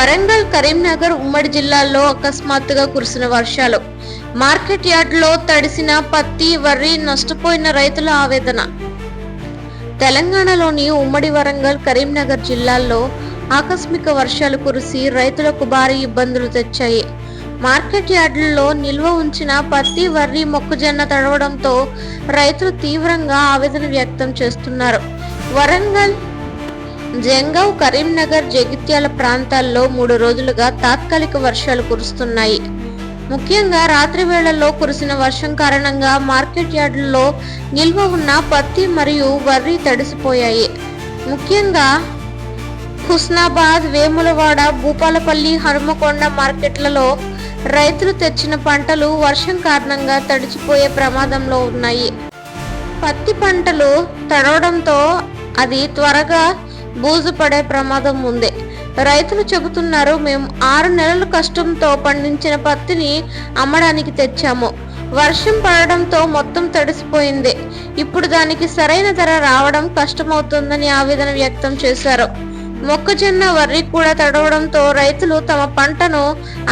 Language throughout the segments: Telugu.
వరంగల్, కరీంనగర్ ఉమ్మడి జిల్లాల్లో అకస్మాత్తుగా కురిసిన వర్షాలు మార్కెట్ యార్డులో తడిసిన పత్తి, వరి నష్టపోయిన రైతుల ఆవేదన. తెలంగాణలోని ఉమ్మడి వరంగల్, కరీంనగర్ జిల్లాల్లో ఆకస్మిక వర్షాలు కురిసి రైతులకు భారీ ఇబ్బందులు తెచ్చాయి. మార్కెట్ యార్డుల్లో నిల్వ ఉంచిన పత్తి, వరి, మొక్కజొన్న తడవడంతో రైతులు తీవ్రంగా ఆవేదన వ్యక్తం చేస్తున్నారు. వరంగల్, జంగావ్, కరీంనగర్, జగిత్యాల ప్రాంతాల్లో 3 రోజులుగా తాత్కాలిక వర్షాలు కురుస్తున్నాయి. ముఖ్యంగా రాత్రి వేళల్లో కురిసిన వర్షం కారణంగా మార్కెట్ యార్డుల్లో నిల్వ ఉన్న పత్తి మరియు వరి తడిసిపోయాయి. ముఖ్యంగా హుస్నాబాద్, వేములవాడ, భూపాలపల్లి, హనుమకొండ మార్కెట్లలో రైతులు తెచ్చిన పంటలు వర్షం కారణంగా తడిచిపోయే ప్రమాదంలో ఉన్నాయి. పత్తి పంటలు తడవడంతో అది త్వరగా బూజు పడే ప్రమాదం ఉంది. రైతులు చెబుతున్నారు, మేము 6 నెలల కష్టంతో పండించిన పత్తిని అమ్మడానికి తెచ్చాము. వర్షం పడడంతో మొత్తం తడిసిపోయింది. ఇప్పుడు దానికి సరైన ధర రావడం కష్టమవుతుందని ఆవేదన వ్యక్తం చేశారు. మొక్కజొన్న, వరి కూడా తడవడంతో రైతులు తమ పంటను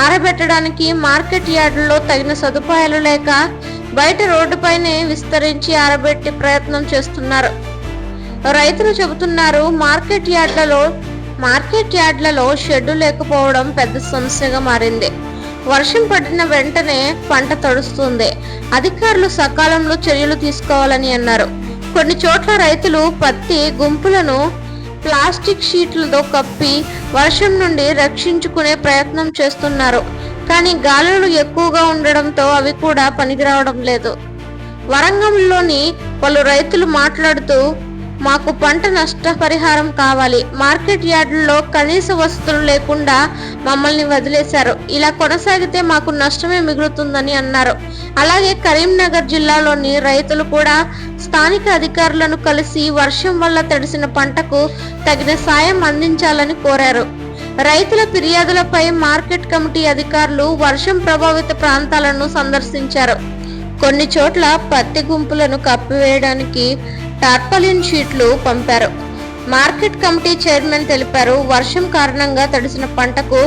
ఆరబెట్టడానికి మార్కెట్ యార్డుల్లో తగిన సదుపాయాలు లేక బయట రోడ్డుపైనే విస్తరించి ఆరబెట్టి ప్రయత్నం చేస్తున్నారు. రైతులు చెబుతున్నారు, మార్కెట్ యార్డ్లలో షెడ్డు లేకపోవడం పెద్ద సమస్యగా మారింది. వర్షం పడిన వెంటనే పంట తడుస్తుంది. అధికారులు సకాలంలో చర్యలు తీసుకోవాలని అన్నారు. కొన్ని చోట్ల రైతులు పత్తి గుంపులను ప్లాస్టిక్ షీట్లతో కప్పి వర్షం నుండి రక్షించుకునే ప్రయత్నం చేస్తున్నారు. కానీ గాలులు ఎక్కువగా ఉండడంతో అవి కూడా పనికిరావడం లేదు. వరంగల్లోని పలు రైతులు మాట్లాడుతూ, మాకు పంట నష్టపరిహారం కావాలి. మార్కెట్ యార్డుల్లో కనీస వసతులు లేకుండా మమ్మల్ని వదిలేశారు. ఇలా కొనసాగితే మాకు నష్టమే మిగులుతుందని అన్నారు. అలాగే కరీంనగర్ జిల్లాలోని రైతులు కూడా స్థానిక అధికారులను కలిసి వర్షం వల్ల తడిసిన పంటకు తగిన సాయం అందించాలని కోరారు. రైతుల ఫిర్యాదులపై మార్కెట్ కమిటీ అధికారులు వర్షం ప్రభావిత ప్రాంతాలను సందర్శించారు. కొన్ని చోట్ల పత్తి గుంపులను కప్పివేయడానికి టార్పాలిన్ షీట్లు పంపారు. మార్కెట్ కమిటీ చైర్మన్ తెలిపారు, వర్షం కారణంగా తడిసిన పంటకు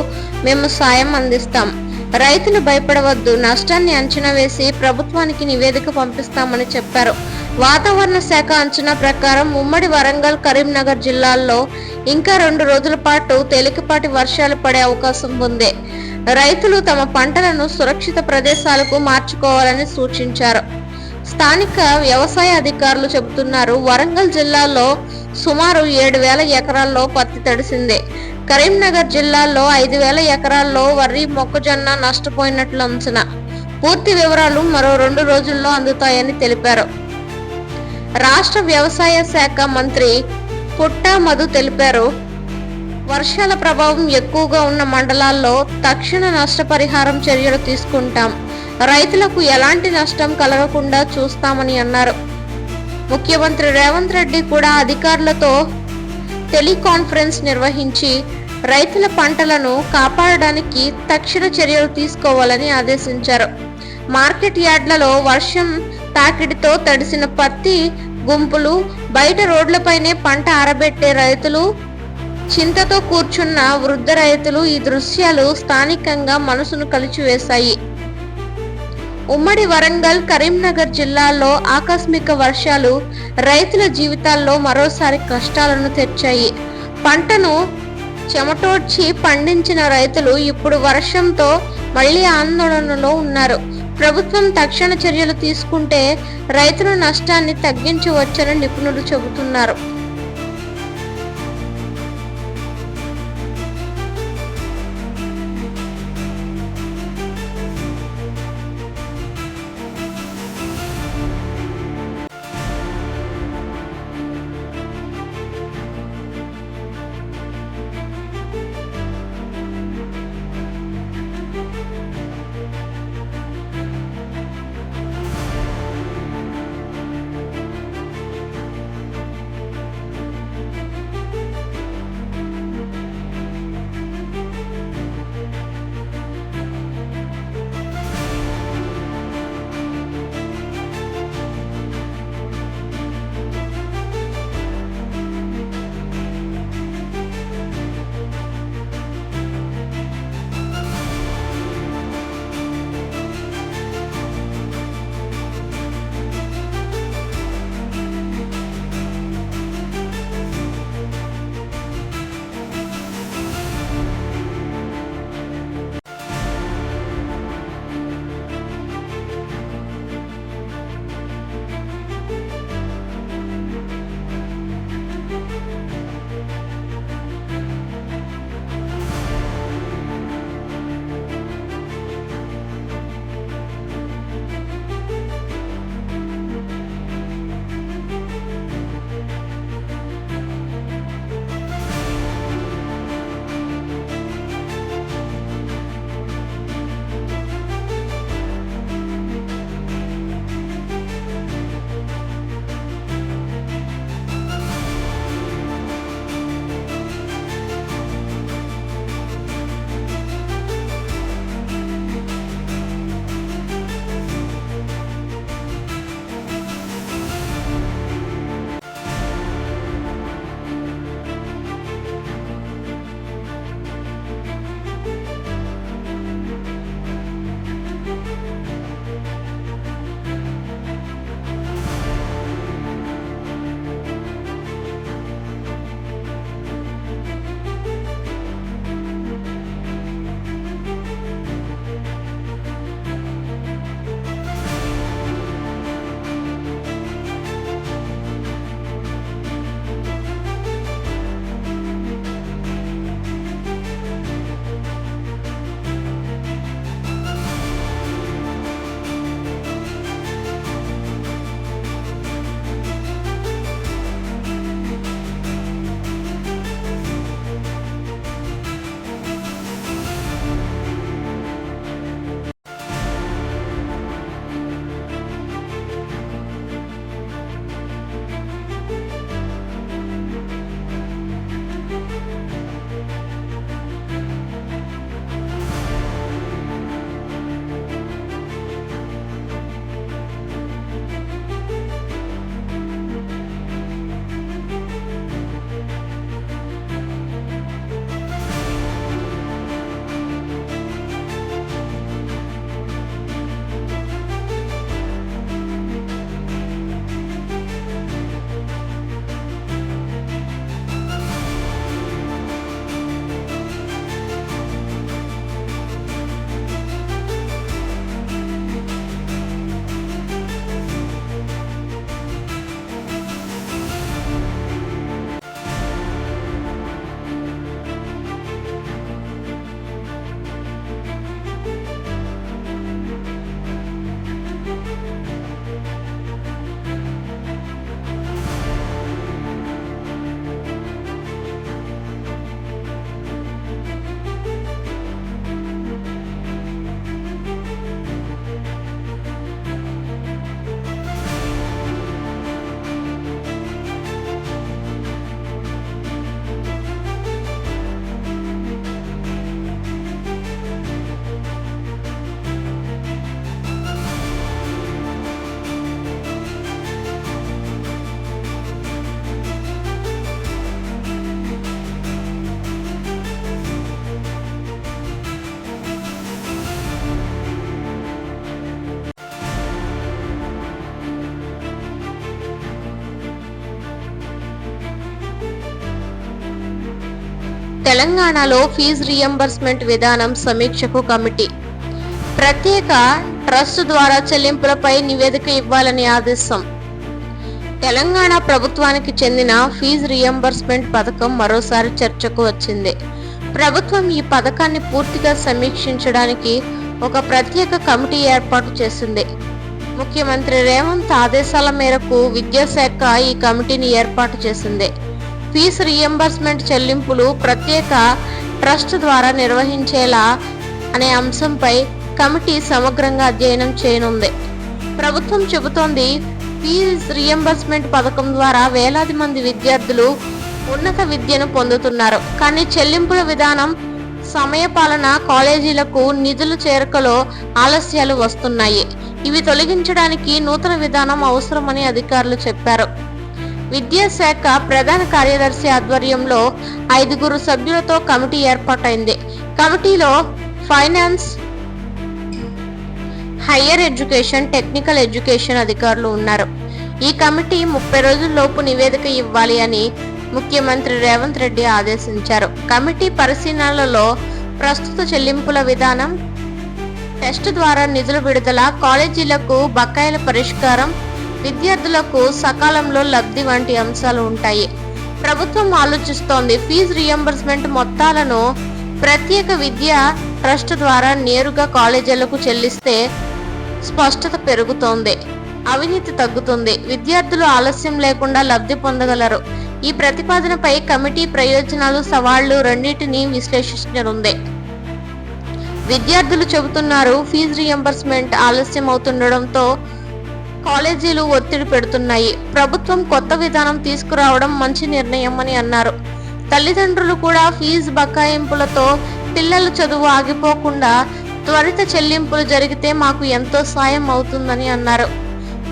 మేము సాయం అందిస్తాం. రైతులు భయపడవద్దు, నష్టాన్ని అంచనా వేసి ప్రభుత్వానికి నివేదిక పంపిస్తామని చెప్పారు. వాతావరణ శాఖ అంచనా ప్రకారం ఉమ్మడి వరంగల్, కరీంనగర్ జిల్లాల్లో ఇంకా 2 రోజుల పాటు తేలికపాటి వర్షాలు పడే అవకాశం ఉంది. రైతులు తమ పంటలను సురక్షిత ప్రదేశాలకు మార్చుకోవాలని సూచించారు. స్థానిక వ్యవసాయ అధికారులు చెబుతున్నారు, వరంగల్ జిల్లాలో సుమారు 7,000 ఎకరాల్లో పత్తి తడిసింది. కరీంనగర్ జిల్లాలో 5,000 ఎకరాల్లో వరి, మొక్కజొన్న నష్టపోయినట్లు అంచనా. పూర్తి వివరాలు మరో 2 రోజుల్లో అందుతాయని తెలిపారు. రాష్ట్ర వ్యవసాయ శాఖ మంత్రి పుట్ట మధు తెలిపారు, వర్షాల ప్రభావం ఎక్కువగా ఉన్న మండలాల్లో తక్షణ నష్టపరిహారం చర్యలు తీసుకుంటాం. రైతులకు ఎలాంటి నష్టం కలగకుండా చూస్తామని అన్నారు. ముఖ్యమంత్రి రేవంత్ రెడ్డి కూడా అధికారులతో టెలికాన్ఫరెన్స్ నిర్వహించి రైతుల పంటలను కాపాడడానికి తక్షణ చర్యలు తీసుకోవాలని ఆదేశించారు. మార్కెట్ యార్డ్లలో వర్షం తాకిడితో తడిసిన పత్తి గుంపులు, బయట రోడ్లపైనే పంట ఆరబెట్టే రైతులు, చింతతో కూర్చున్న వృద్ధ రైతులు, ఈ దృశ్యాలు స్థానికంగా మనసును కలిచివేశాయి. ఉమ్మడి వరంగల్, కరీంనగర్ జిల్లాల్లో ఆకస్మిక వర్షాలు రైతుల జీవితాల్లో మరోసారి కష్టాలను తెచ్చాయి. పంటను చెమటోడ్చి పండించిన రైతులు ఇప్పుడు వర్షంతో మళ్లీ ఆందోళనలో ఉన్నారు. ప్రభుత్వం తక్షణ చర్యలు తీసుకుంటే రైతుల నష్టాన్ని తగ్గించవచ్చని నిపుణులు చెబుతున్నారు. తెలంగాణలో ఫీజు రియంబర్స్మెంట్ విధానం సమీక్షకు కమిటీ. ప్రత్యేక ట్రస్ట్ ద్వారా చెల్లింపులపై నివేదిక ఇవ్వాలని ఆదేశం. తెలంగాణ ప్రభుత్వానికి చెందిన ఫీజు రియంబర్స్మెంట్ పథకం మరోసారి చర్చకు వచ్చింది. ప్రభుత్వం ఈ పథకాన్ని పూర్తిగా సమీక్షించడానికి ఒక ప్రత్యేక కమిటీ ఏర్పాటు చేసింది. ముఖ్యమంత్రి రేవంత్ ఆదేశాల మేరకు విద్యాశాఖ ఈ కమిటీని ఏర్పాటు చేసింది. ఫీజు రియంబర్స్మెంట్ చెల్లింపులు ప్రత్యేక ట్రస్ట్ ద్వారా నిర్వహించేలా అనే అంశంపై కమిటీ సమగ్రంగా అధ్యయనం చేయనుంది. ప్రభుత్వం చెబుతోంది, ఫీజు రియంబర్స్మెంట్ పథకం ద్వారా వేలాది మంది విద్యార్థులు ఉన్నత విద్యను పొందుతున్నారు. కానీ చెల్లింపుల విధానం, సమయపాలన, కాలేజీలకు నిధుల చేరికలో ఆలస్యాలు వస్తున్నాయి. ఇవి తొలగించడానికి నూతన విధానం అవసరమని అధికారులు చెప్పారు. విద్యాశాఖ ప్రధాన కార్యదర్శి ఆధ్వర్యంలో 5 సభ్యులతో కమిటీ ఏర్పాటైంది. కమిటీలో finance, higher education, technical education అధికారులు ఉన్నారు. ఈ కమిటీ 30 రోజుల్లోపు నివేదిక ఇవ్వాలి అని ముఖ్యమంత్రి రేవంత్ రెడ్డి ఆదేశించారు. కమిటీ పరిశీలనలలో ప్రస్తుత చెల్లింపుల విధానం, టెస్ట్ ద్వారా నిధుల విడుదల, కాలేజీలకు బకాయిల పరిష్కారం, విద్యార్థులకు సకాలంలో లబ్ధి వంటి అంశాలు ఉంటాయి. ప్రభుత్వం ఆలోచిస్తోంది, ఫీజు రియంబర్స్మెంట్ మొత్తాలను ప్రత్యేక విద్యా ట్రస్ట్ ద్వారా నేరుగా కాలేజీలకు చెల్లిస్తే స్పష్టత పెరుగుతోంది, అవినీతి తగ్గుతుంది, విద్యార్థులు ఆలస్యం లేకుండా లబ్ధి పొందగలరు. ఈ ప్రతిపాదనపై కమిటీ ప్రయోజనాలు, సవాళ్లు రెండింటినీ విశ్లేషించనుంది. విద్యార్థులు చెబుతున్నారు, ఫీజు రియంబర్స్మెంట్ ఆలస్యం అవుతుండడంతో కాలేజీలు ఒత్తిడి పెడుతున్నాయి. ప్రభుత్వం కొత్త విధానం తీసుకురావడం మంచి నిర్ణయం అని అన్నారు. తల్లిదండ్రులు కూడా ఫీజు బకాయింపులతో పిల్లల చదువు ఆగిపోకుండా త్వరిత చెల్లింపులు జరిగితే మాకు ఎంతో సాయం అవుతుందని అన్నారు.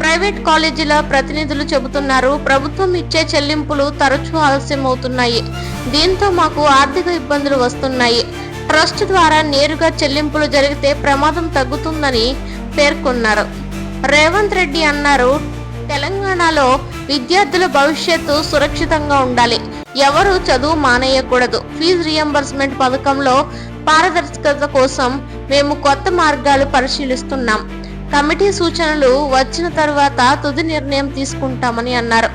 ప్రైవేట్ కాలేజీల ప్రతినిధులు చెబుతున్నారు, ప్రభుత్వం ఇచ్చే చెల్లింపులు తరచూ ఆలస్యం అవుతున్నాయి. దీంతో మాకు ఆర్థిక ఇబ్బందులు వస్తున్నాయి. ట్రస్ట్ ద్వారా నేరుగా చెల్లింపులు జరిగితే ప్రమాదం తగ్గుతుందని పేర్కొన్నారు. రేవంత్ రెడ్డి అన్నారు, తెలంగాణలో విద్యార్థుల భవిష్యత్తు సురక్షితంగా ఉండాలి. ఎవరు చదువు మానేయకూడదు. ఫీజు రియంబర్స్మెంట్ పథకంలో పారదర్శకత కోసం మేము కొత్త మార్గాలు పరిశీలిస్తున్నాం. కమిటీ సూచనలు వచ్చిన తర్వాత తుది నిర్ణయం తీసుకుంటామని అన్నారు.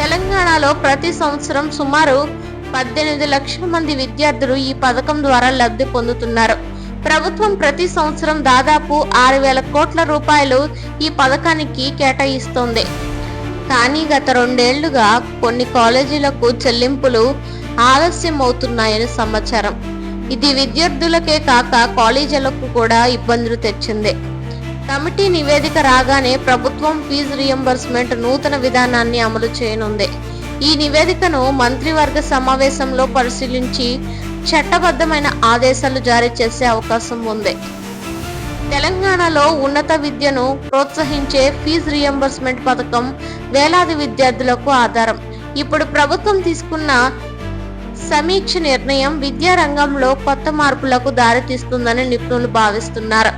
తెలంగాణలో ప్రతి సంవత్సరం సుమారు 18 లక్షల మంది విద్యార్థులు ఈ పథకం ద్వారా లబ్ధి పొందుతున్నారు. ప్రభుత్వం ప్రతి సంవత్సరం దాదాపు 6,000 కోట్ల రూపాయలు ఈ పథకానికి కేటాయిస్తోంది. కానీ గత 2 ఏళ్లుగా కొన్ని కాలేజీలకు చెల్లింపులు ఆలస్యం అవుతున్నాయని సమాచారం. ఇది విద్యార్థులకే కాక కాలేజీలకు కూడా ఇబ్బందులు తెచ్చింది. కమిటీ నివేదిక రాగానే ప్రభుత్వం ఫీజు రియంబర్స్మెంట్ నూతన విధానాన్ని అమలు చేయనుంది. ఈ నివేదికను మంత్రివర్గ సమావేశంలో పరిశీలించి చట్టబద్ధమైన ఆదేశాలు జారీ చేసే అవకాశం ఉంది. తెలంగాణలో ఉన్నత విద్యను ప్రోత్సహించే ఫీజు రియంబర్స్మెంట్ పథకం వేలాది విద్యార్థులకు ఆధారం. ఇప్పుడు ప్రభుత్వం తీసుకున్న సమీక్ష నిర్ణయం విద్యా రంగంలో కొత్త మార్పులకు దారితీస్తుందని నిపుణులు భావిస్తున్నారు.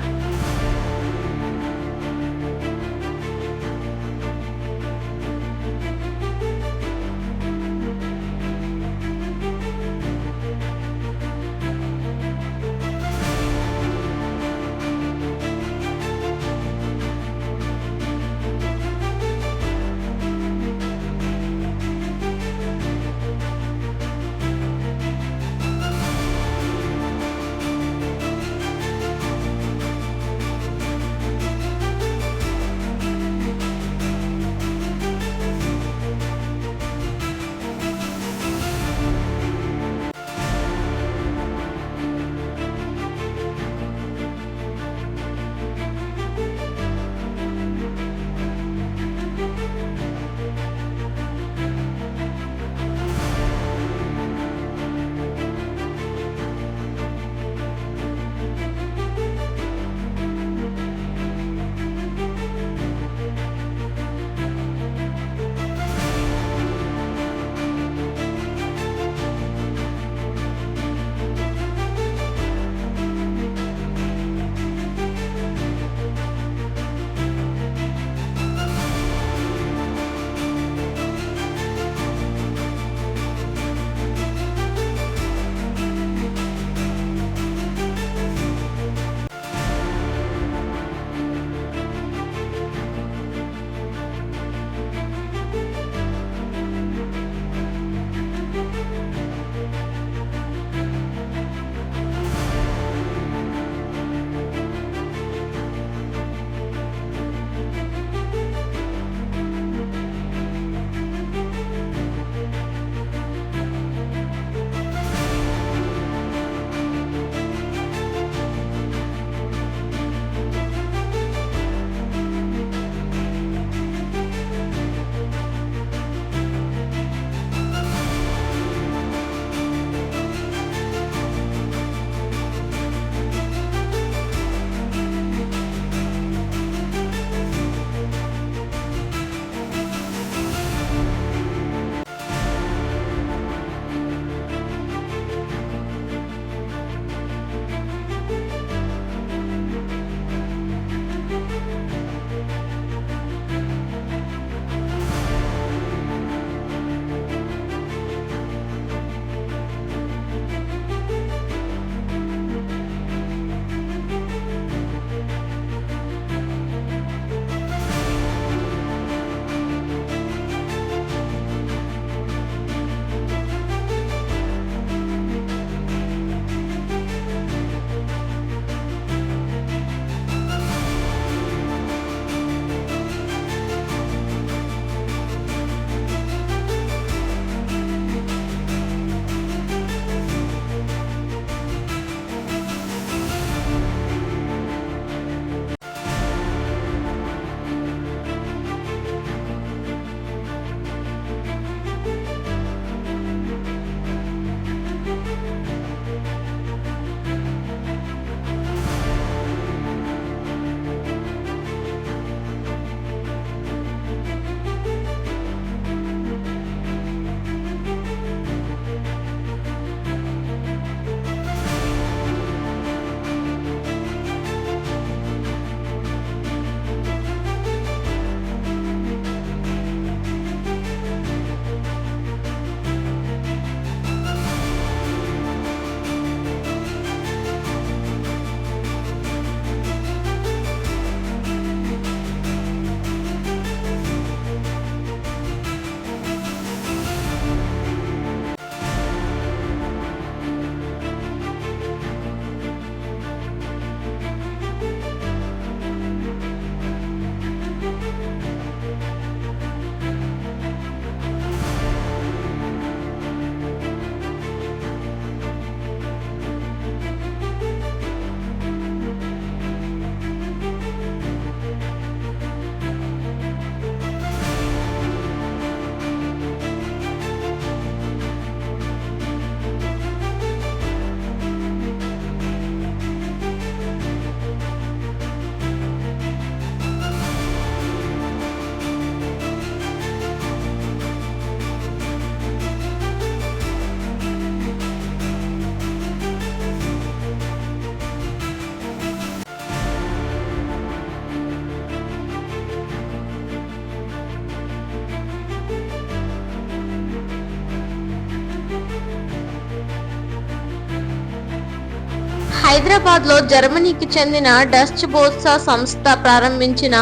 హైదరాబాద్ లో జర్మనీకి చెందిన డచ్ బోత్సా సంస్థ ప్రారంభించిన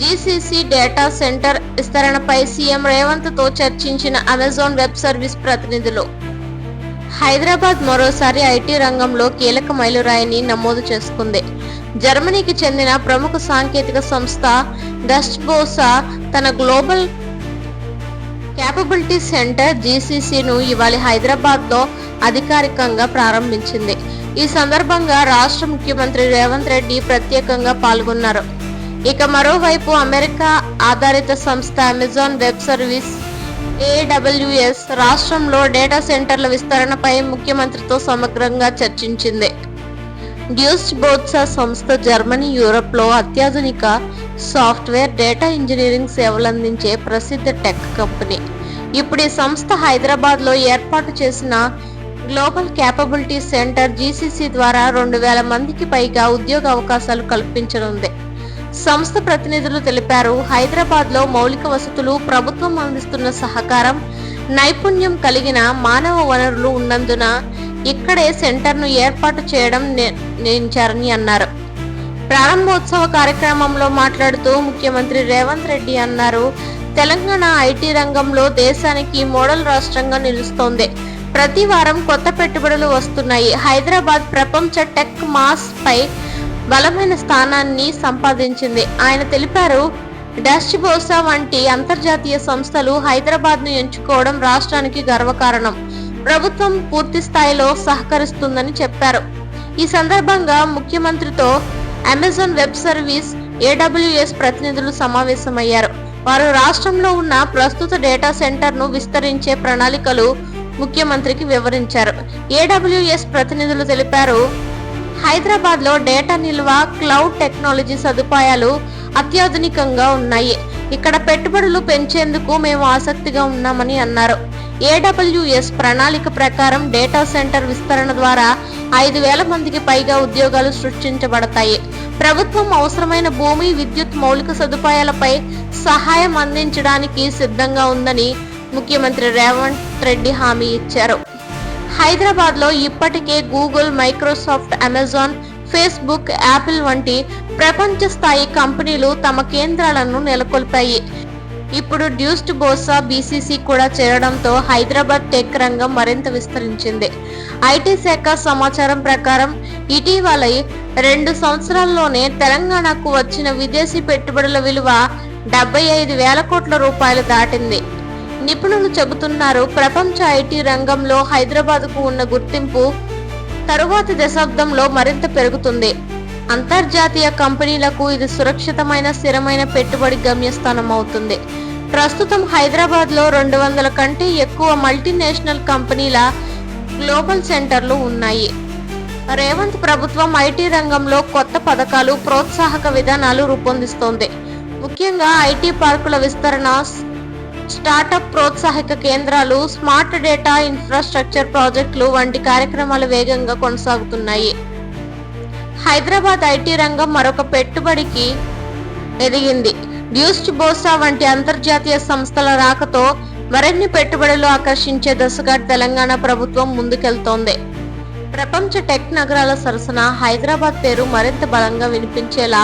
జీసీసీ డేటా సెంటర్ విస్తరణపై సీఎం రేవంత్ తో చర్చించిన అమెజాన్ వెబ్ సర్వీస్ ప్రతినిధులు. హైదరాబాద్ మరోసారి ఐటీ రంగంలో కీలక మైలురాయిని నమోదు చేసుకుంది. జర్మనీకి చెందిన ప్రముఖ సాంకేతిక సంస్థ డచ్ బోత్సా తన గ్లోబల్ క్యాపబిలిటీ సెంటర్ జీసీసీను ఇవాళ హైదరాబాద్లో అధికారికంగా ప్రారంభించింది. ఈ సందర్భంగా రాష్ట్ర ముఖ్యమంత్రి రేవంత్ రెడ్డి ప్రత్యేకంగా పాల్గొన్నారు. ఇక మరోవైపు అమెరికా ఆధారిత సంస్థ అమెజాన్ వెబ్ సర్వీస్ AWS రాష్ట్రంలో డేటా సెంటర్ల విస్తరణపై ముఖ్యమంత్రితో సమగ్రంగా చర్చించింది. డ్యూస్ బోత్సా సంస్థ జర్మనీ, యూరప్లో అత్యాధునిక సాఫ్ట్వేర్, డేటా ఇంజనీరింగ్ సేవలందించే ప్రసిద్ధ టెక్ కంపెనీ. ఇప్పుడు ఈ సంస్థ హైదరాబాద్లో ఏర్పాటు చేసిన గ్లోబల్ క్యాపబిలిటీ సెంటర్ జీసీసీ ద్వారా 2,000 మందికి పైగా ఉద్యోగ అవకాశాలు కల్పించనుంది. సంస్థ ప్రతినిధులు తెలిపారు. హైదరాబాద్లో మౌలిక వసతులు, ప్రభుత్వం అందిస్తున్న సహకారం, నైపుణ్యం కలిగిన మానవ వనరులు ఉన్నందున ఇక్కడే సెంటర్ను ఏర్పాటు చేయడం నిర్ణయించారని అన్నారు. ప్రారంభోత్సవ కార్యక్రమంలో మాట్లాడుతూ ముఖ్యమంత్రి రేవంత్ రెడ్డి అన్నారు, తెలంగాణ ఐటీ రంగంలో దేశానికి మోడల్ రాష్ట్రంగా నిలుస్తోంది. ప్రతి వారం కొత్త పెట్టుబడులు వస్తున్నాయి. హైదరాబాద్ ప్రపంచ టెక్ మాస్ పై బలమైన స్థానాన్ని సంపాదించింది. ఆయన తెలిపారు. డచ్ బోత్సా వంటి అంతర్జాతీయ సంస్థలు హైదరాబాద్ ను ఎంచుకోవడం రాష్ట్రానికి గర్వకారణం. ప్రభుత్వం పూర్తి స్థాయిలో సహకరిస్తుందని చెప్పారు. ఈ సందర్భంగా ముఖ్యమంత్రితో అమెజాన్ వెబ్ సర్వీస్ AWS ప్రతినిధులు సమావేశమయ్యారు. వారు రాష్ట్రంలో ఉన్న ప్రస్తుత డేటా సెంటర్ ను విస్తరించే ప్రణాళికలు ముఖ్యమంత్రికి వివరించారు. AWS ప్రతినిధులు తెలిపారు. హైదరాబాద్ లో డేటా నిల్వ, క్లౌడ్ టెక్నాలజీ సదుపాయాలు అత్యాధునికంగా ఉన్నాయి. ఇక్కడ పెట్టుబడులు పెంచేందుకు మేము ఆసక్తిగా ఉన్నామని అన్నారు. AWS ప్రణాళిక ప్రకారం డేటా సెంటర్ విస్తరణ ద్వారా 5,000 మందికి పైగా ఉద్యోగాలు సృష్టించబడతాయి. ప్రభుత్వం అవసరమైన భూమి, విద్యుత్, మౌలిక సదుపాయాలపై సహాయం అందించడానికి సిద్ధంగా ఉందని ముఖ్యమంత్రి రేవంత్ రెడ్డి హామీ ఇచ్చారు. హైదరాబాద్ లో ఇప్పటికే Google, Microsoft, Amazon, Facebook, Apple వంటి ప్రపంచ స్థాయి కంపెనీలు తమ కేంద్రాలను నెలకొల్పాయి. ఇప్పుడు డ్యూస్ బోత్సా BCC కూడా చేరడంతో హైదరాబాద్ టెక్ రంగం మరింత విస్తరించింది. ఐటీ శాఖ సమాచారం ప్రకారం ఇటీవల 2 సంవత్సరాల్లోనే తెలంగాణకు వచ్చిన విదేశీ పెట్టుబడుల విలువ 75,000 కోట్ల రూపాయలు దాటింది. నిపుణులు చెబుతున్నారు. ప్రపంచ ఐటీ రంగంలో హైదరాబాద్కు ఉన్న గుర్తింపు తరువాతి దశాబ్దంలో మరింత పెరుగుతుంది. అంతర్జాతీయ కంపెనీలకు ఇది సురక్షితమైన, స్థిరమైన పెట్టుబడి గమ్యస్థానం అవుతుంది. ప్రస్తుతం హైదరాబాద్ లో 200 కంటే ఎక్కువ మల్టీనేషనల్ కంపెనీల గ్లోబల్ సెంటర్లు ఉన్నాయి. రేవంత్ ప్రభుత్వం ఐటీ రంగంలో కొత్త పథకాలు, ప్రోత్సాహక విధానాలు రూపొందిస్తోంది. ముఖ్యంగా ఐటీ పార్కుల విస్తరణ, స్టార్టప్ ప్రోత్సాహక కేంద్రాలు, స్మార్ట్ డేటా ఇన్ఫ్రాస్ట్రక్చర్ ప్రాజెక్టులు వంటి కార్యక్రమాలు వేగంగా కొనసాగుతున్నాయి. హైదరాబాద్ ఐటీ రంగం మరొక పెట్టుబడికి ఎదిగింది. డ్యూస్ బోత్సా వంటి అంతర్జాతీయ సంస్థల రాకతో మరిన్ని పెట్టుబడులు ఆకర్షించే దశగా తెలంగాణ ప్రభుత్వం ముందుకెళ్తోంది. ప్రపంచ టెక్ నగరాల సరసన హైదరాబాద్ పేరు మరింత బలంగా వినిపించేలా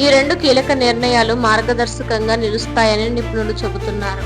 ఈ 2 కీలక నిర్ణయాలు మార్గదర్శకంగా నిలుస్తాయని నిపుణులు చెబుతున్నారు.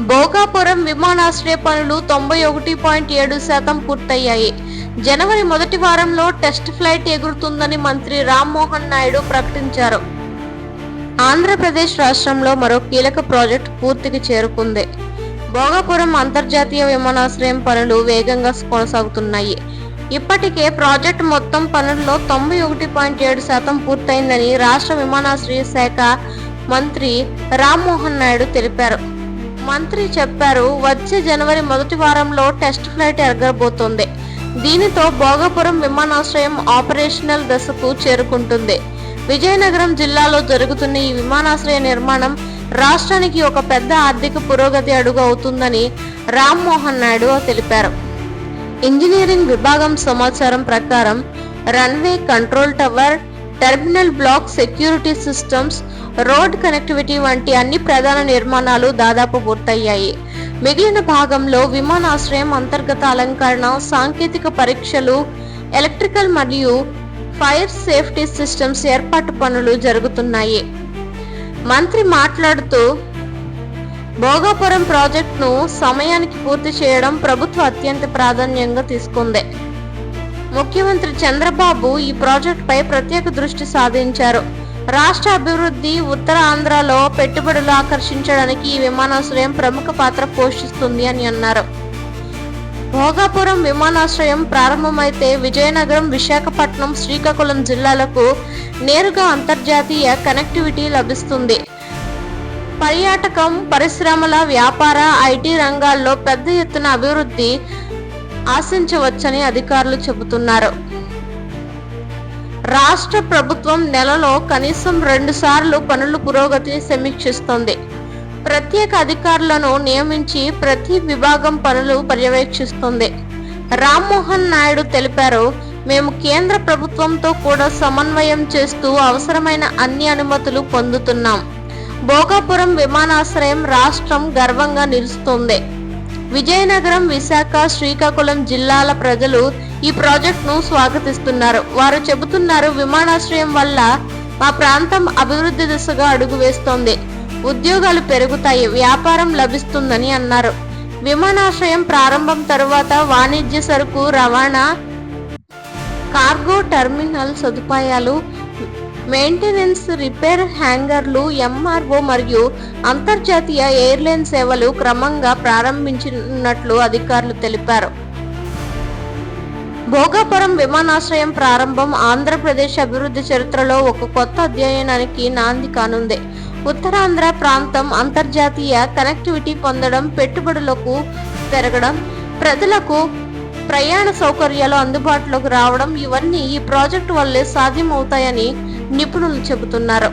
భోగాపురం విమానాశ్రయ పనులు 91.7% పూర్తయ్యాయి. జనవరి మొదటి వారంలో టెస్ట్ ఫ్లైట్ ఎగురుతుందని మంత్రి రామ్మోహన్ నాయుడు ప్రకటించారు. ఆంధ్రప్రదేశ్ రాష్ట్రంలో మరో కీలక ప్రాజెక్టు పూర్తికి చేరుకుంది. భోగాపురం అంతర్జాతీయ విమానాశ్రయం పనులు వేగంగా కొనసాగుతున్నాయి. ఇప్పటికే ప్రాజెక్టు మొత్తం పనుల్లో 91.7% పూర్తయిందని రాష్ట్ర విమానాశ్రయ శాఖ మంత్రి రామ్మోహన్ నాయుడు తెలిపారు. మంత్రి చెప్పారు, వచ్చే జనవరి మొదటి వారంలో టెస్ట్ ఫ్లైట్ ఎగరబోతోంది. దీనితో భోగాపురం విమానాశ్రయం ఆపరేషనల్ దశకు చేరుకుంటుంది. విజయనగరం జిల్లాలో జరుగుతున్న ఈ విమానాశ్రయ నిర్మాణం రాష్ట్రానికి ఒక పెద్ద ఆర్థిక పురోగతి అడుగు అవుతుందని రామ్మోహన్ నాయుడు తెలిపారు. ఇంజనీరింగ్ విభాగం సమాచారం ప్రకారం runway, control tower, terminal block, security systems, road connectivity వంటి అన్ని ప్రధాన నిర్మాణాలు దాదాపు పూర్తయ్యాయి. మిగిలిన భాగంలో విమానాశ్రయం అంతర్గత అలంకరణ, సాంకేతిక పరీక్షలు, ఎలక్ట్రికల్ మరియు ఫైర్ సేఫ్టీ సిస్టమ్స్ ఏర్పాటు పనులు జరుగుతున్నాయి. మంత్రి మాట్లాడుతూ, భోగాపురం ప్రాజెక్టును సమయానికి పూర్తి చేయడం ప్రభుత్వం అత్యంత ప్రాధాన్యంగా తీసుకుంది. ముఖ్యమంత్రి చంద్రబాబు ఈ ప్రాజెక్టుపై ప్రత్యేక దృష్టి సాధించారు. రాష్ట్ర అభివృద్ధి, ఉత్తర ఆంధ్రలో పెట్టుబడులు ఆకర్షించడానికి ఈ విమానాశ్రయం ప్రముఖ పాత్ర పోషిస్తుంది అని అన్నారు. భోగాపురం విమానాశ్రయం ప్రారంభమైతే విజయనగరం, విశాఖపట్నం, శ్రీకాకుళం జిల్లాలకు నేరుగా అంతర్జాతీయ కనెక్టివిటీ లభిస్తుంది. పర్యాటకం, పరిశ్రమల, వ్యాపార, ఐటీ రంగాల్లో పెద్ద ఎత్తున అభివృద్ధి ఆశించవచ్చని అధికారులు చెబుతున్నారు. రాష్ట్ర ప్రభుత్వం నెలలో కనీసం 2 సార్లు పనుల పురోగతిని సమీక్షిస్తుంది. ప్రత్యేక అధికారులను నియమించి ప్రతి విభాగం పనులు పర్యవేక్షిస్తుంది. రామ్మోహన్ నాయుడు తెలిపారు, మేము కేంద్ర ప్రభుత్వంతో కూడా సమన్వయం చేస్తూ అవసరమైన అన్ని అనుమతులు పొందుతున్నాం. భోగాపురం విమానాశ్రయం రాష్ట్రం గర్వంగా నిలుస్తుంది. విజయనగరం, విశాఖ, శ్రీకాకుళం జిల్లాల ప్రజలు ఈ ప్రాజెక్టును స్వాగతిస్తున్నారు. వారు చెబుతున్నారు, విమానాశ్రయం వల్ల మా ప్రాంతం అభివృద్ధి దిశగా అడుగు వేస్తోంది. ఉద్యోగాలు పెరుగుతాయి, వ్యాపారం లభిస్తుందని అన్నారు. విమానాశ్రయం ప్రారంభం తరువాత వాణిజ్య సరుకు రవాణా, కార్గో టెర్మినల్ సదుపాయాలు, మెయింటెనెన్స్, రిపేర్, హ్యాంగర్లు, ఎంఆర్ఓ మరియు అంతర్జాతీయ ఎయిర్లైన్ సేవలు క్రమంగా ప్రారంభించినట్లు అధికారులు తెలిపారు. భోగాపురం విమానాశ్రయం ప్రారంభం ఆంధ్రప్రదేశ్ అభివృద్ధి చరిత్రలో ఒక కొత్త అధ్యాయానికి నాంది కానుంది. ఉత్తరాంధ్ర ప్రాంతం అంతర్జాతీయ కనెక్టివిటీ పొందడం, పెట్టుబడులకు పెరగడం, ప్రజలకు ప్రయాణ సౌకర్యాలు అందుబాటులోకి రావడం, ఇవన్నీ ఈ ప్రాజెక్టు వల్లే సాధ్యమవుతాయని నిపుణులు చెబుతున్నారు.